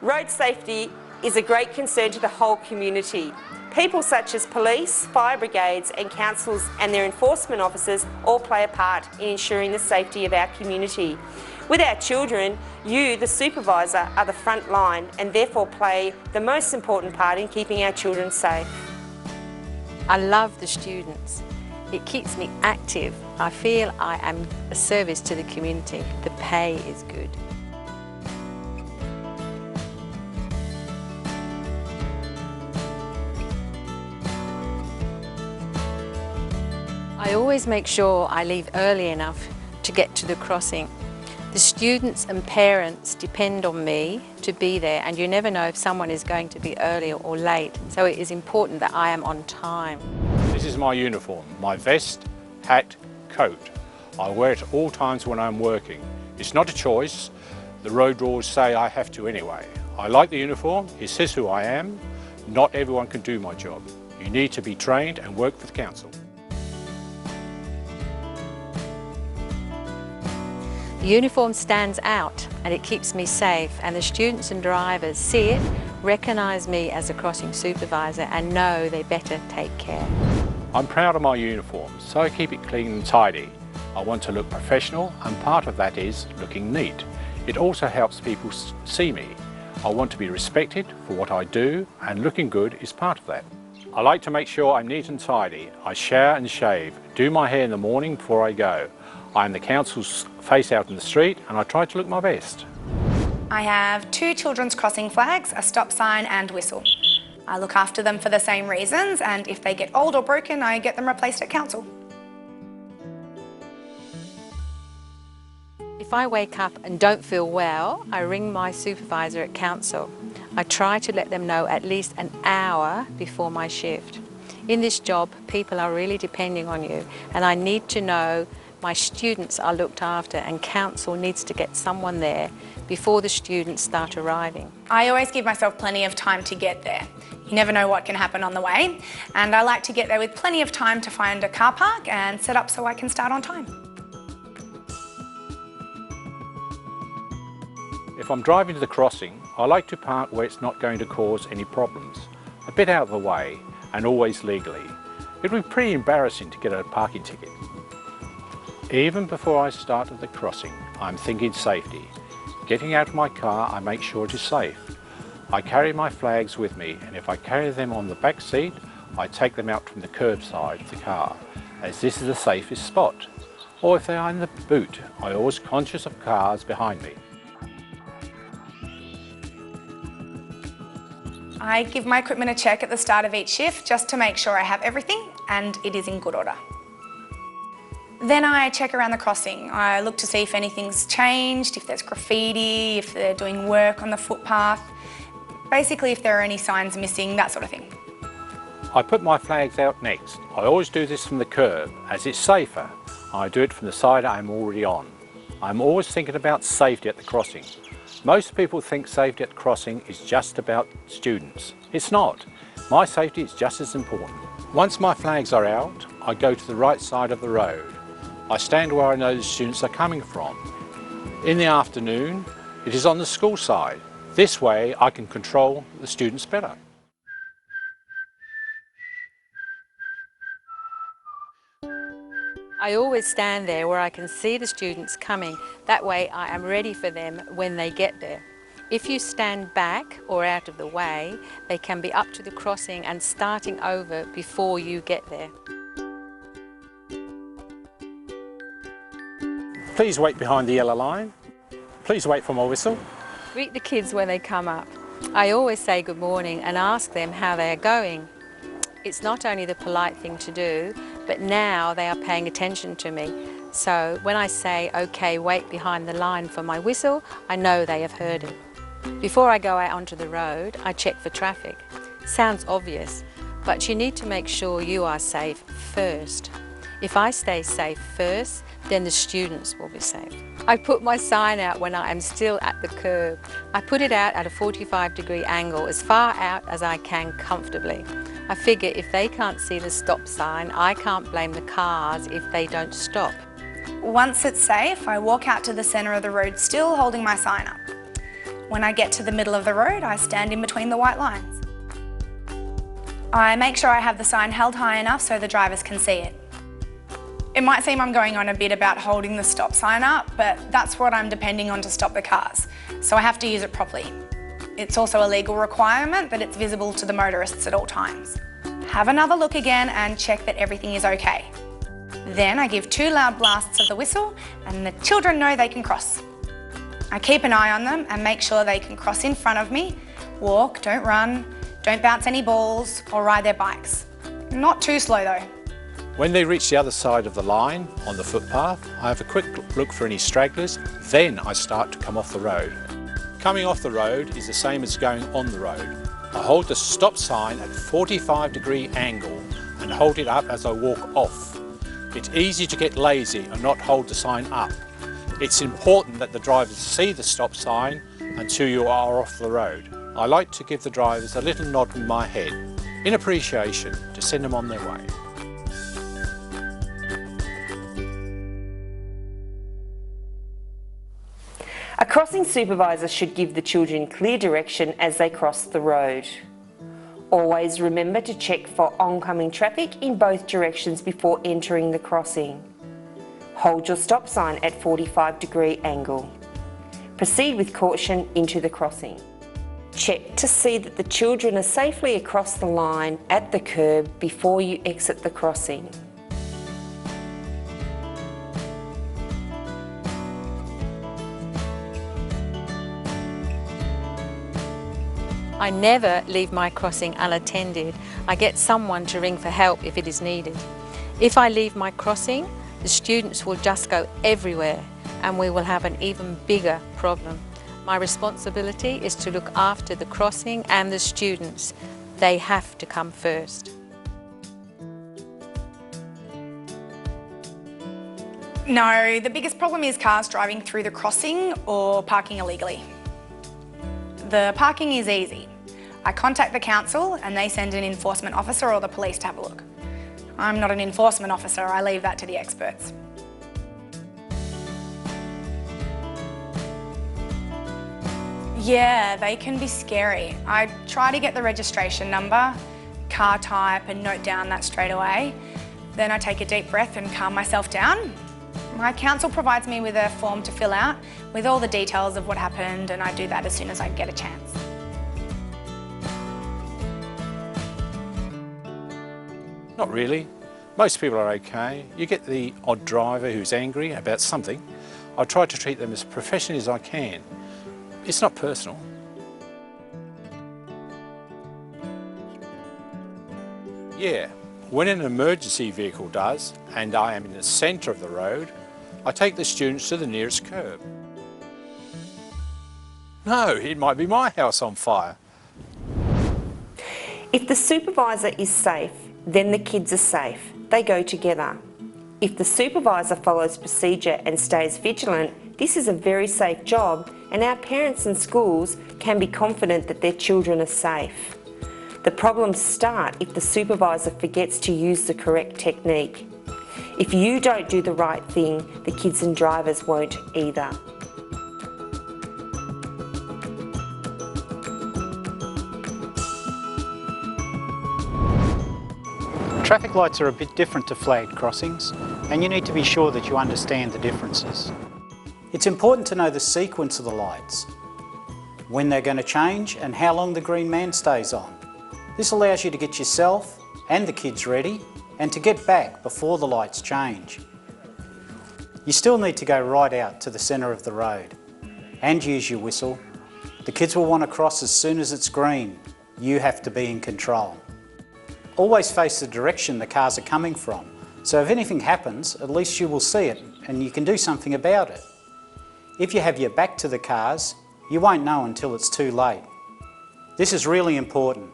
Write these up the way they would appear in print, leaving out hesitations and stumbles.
Road safety is a great concern to the whole community. People such as police, fire brigades and councils and their enforcement officers all play a part in ensuring the safety of our community. With our children, you, the supervisor, are the front line and therefore play the most important part in keeping our children safe. I love the students. It keeps me active. I feel I am a service to the community. The pay is good. I always make sure I leave early enough to get to the crossing. The students and parents depend on me to be there, and you never know if someone is going to be early or late, so it is important that I am on time. This is my uniform, my vest, hat, coat. I wear it at all times when I'm working. It's not a choice. The road rules say I have to anyway. I like the uniform, it says who I am. Not everyone can do my job. You need to be trained and work for the council. The uniform stands out and it keeps me safe, and the students and drivers see it, recognise me as a crossing supervisor and know they better take care. I'm proud of my uniform, so I keep it clean and tidy. I want to look professional, and part of that is looking neat. It also helps people see me. I want to be respected for what I do, and looking good is part of that. I like to make sure I'm neat and tidy. I shower and shave, do my hair in the morning before I go. I'm the council's face out in the street and I try to look my best. I have 2 children's crossing flags, a stop sign and whistle. I look after them for the same reasons, and if they get old or broken, I get them replaced at council. If I wake up and don't feel well, I ring my supervisor at council. I try to let them know at least an hour before my shift. In this job, people are really depending on you, and I need to know my students are looked after, and council needs to get someone there before the students start arriving. I always give myself plenty of time to get there. You never know what can happen on the way, and I like to get there with plenty of time to find a car park and set up so I can start on time. If I'm driving to the crossing, I like to park where it's not going to cause any problems. A bit out of the way and always legally. It would be pretty embarrassing to get a parking ticket. Even before I start at the crossing, I'm thinking safety. Getting out of my car, I make sure it is safe. I carry my flags with me, and if I carry them on the back seat, I take them out from the curbside of the car, as this is the safest spot. Or if they are in the boot, I'm always conscious of cars behind me. I give my equipment a check at the start of each shift just to make sure I have everything and it is in good order. Then I check around the crossing. I look to see if anything's changed, if there's graffiti, if they're doing work on the footpath. Basically, if there are any signs missing, that sort of thing. I put my flags out next. I always do this from the curb, as it's safer. I do it from the side I'm already on. I'm always thinking about safety at the crossing. Most people think safety at the crossing is just about students. It's not. My safety is just as important. Once my flags are out, I go to the right side of the road. I stand where I know the students are coming from. In the afternoon, it is on the school side. This way, I can control the students better. I always stand there where I can see the students coming. That way I am ready for them when they get there. If you stand back or out of the way, they can be up to the crossing and starting over before you get there. Please wait behind the yellow line. Please wait for my whistle. Greet the kids when they come up. I always say good morning and ask them how they are going. It's not only the polite thing to do, but now they are paying attention to me. So when I say, okay, wait behind the line for my whistle, I know they have heard it. Before I go out onto the road, I check for traffic. Sounds obvious, but you need to make sure you are safe first. If I stay safe first, then the students will be safe. I put my sign out when I am still at the curb. I put it out at a 45-degree angle, as far out as I can comfortably. I figure if they can't see the stop sign, I can't blame the cars if they don't stop. Once it's safe, I walk out to the centre of the road still holding my sign up. When I get to the middle of the road, I stand in between the white lines. I make sure I have the sign held high enough so the drivers can see it. It might seem I'm going on a bit about holding the stop sign up, but that's what I'm depending on to stop the cars, so I have to use it properly. It's also a legal requirement that it's visible to the motorists at all times. Have another look again and check that everything is okay. Then I give 2 loud blasts of the whistle and the children know they can cross. I keep an eye on them and make sure they can cross in front of me, walk, don't run, don't bounce any balls or ride their bikes. Not too slow though. When they reach the other side of the line on the footpath, I have a quick look for any stragglers, then I start to come off the road. Coming off the road is the same as going on the road. I hold the stop sign at 45-degree angle and hold it up as I walk off. It's easy to get lazy and not hold the sign up. It's important that the drivers see the stop sign until you are off the road. I like to give the drivers a little nod with my head in appreciation to send them on their way. A crossing supervisor should give the children clear direction as they cross the road. Always remember to check for oncoming traffic in both directions before entering the crossing. Hold your stop sign at 45-degree angle. Proceed with caution into the crossing. Check to see that the children are safely across the line at the curb before you exit the crossing. I never leave my crossing unattended. I get someone to ring for help if it is needed. If I leave my crossing, the students will just go everywhere and we will have an even bigger problem. My responsibility is to look after the crossing and the students. They have to come first. No, the biggest problem is cars driving through the crossing or parking illegally. The parking is easy. I contact the council and they send an enforcement officer or the police to have a look. I'm not an enforcement officer, I leave that to the experts. Yeah, they can be scary. I try to get the registration number, car type and note down that straight away. Then I take a deep breath and calm myself down. My council provides me with a form to fill out with all the details of what happened and I do that as soon as I get a chance. Not really. Most people are okay. You get the odd driver who's angry about something. I try to treat them as professionally as I can. It's not personal. Yeah, when an emergency vehicle does, and I am in the centre of the road, I take the students to the nearest curb. No, it might be my house on fire. If the supervisor is safe, then the kids are safe. They go together. If the supervisor follows procedure and stays vigilant, this is a very safe job and our parents and schools can be confident that their children are safe. The problems start if the supervisor forgets to use the correct technique. If you don't do the right thing, the kids and drivers won't either. Traffic lights are a bit different to flagged crossings, and you need to be sure that you understand the differences. It's important to know the sequence of the lights, when they're going to change and how long the green man stays on. This allows you to get yourself and the kids ready and to get back before the lights change. You still need to go right out to the centre of the road and use your whistle. The kids will want to cross as soon as it's green. You have to be in control. Always face the direction the cars are coming from, so if anything happens, at least you will see it and you can do something about it. If you have your back to the cars, you won't know until it's too late. This is really important.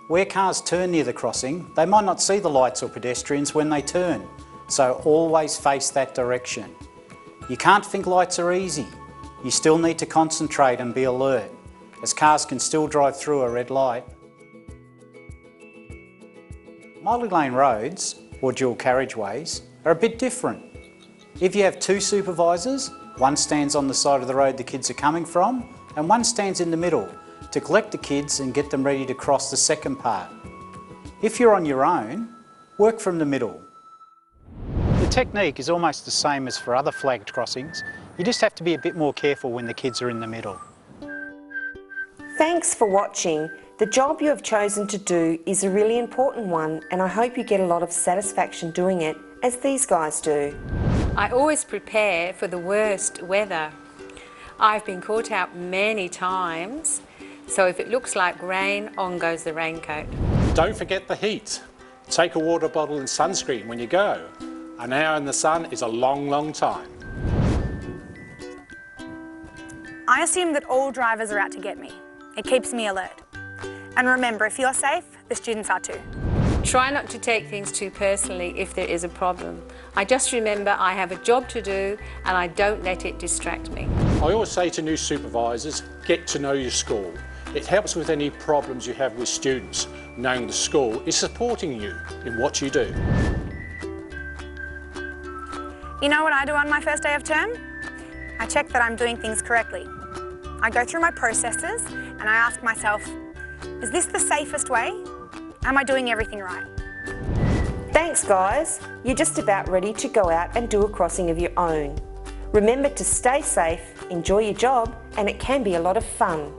Where cars turn near the crossing, they might not see the lights or pedestrians when they turn, so always face that direction. You can't think lights are easy. You still need to concentrate and be alert, as cars can still drive through a red light. Multi-lane roads, or dual carriageways, are a bit different. If you have two supervisors, one stands on the side of the road the kids are coming from and one stands in the middle to collect the kids and get them ready to cross the second part. If you're on your own, work from the middle. The technique is almost the same as for other flagged crossings. You just have to be a bit more careful when the kids are in the middle. Thanks for watching. The job you have chosen to do is a really important one, and I hope you get a lot of satisfaction doing it, as these guys do. I always prepare for the worst weather. I've been caught out many times, so if it looks like rain, on goes the raincoat. Don't forget the heat. Take a water bottle and sunscreen when you go. An hour in the sun is a long, long time. I assume that all drivers are out to get me. It keeps me alert. And remember, if you're safe, the students are too. Try not to take things too personally if there is a problem. I just remember I have a job to do and I don't let it distract me. I always say to new supervisors, get to know your school. It helps with any problems you have with students, knowing the school is supporting you in what you do. You know what I do on my first day of term? I check that I'm doing things correctly. I go through my processes and I ask myself, is this the safest way? Am I doing everything right? Thanks guys, you're just about ready to go out and do a crossing of your own. Remember to stay safe, enjoy your job, and it can be a lot of fun.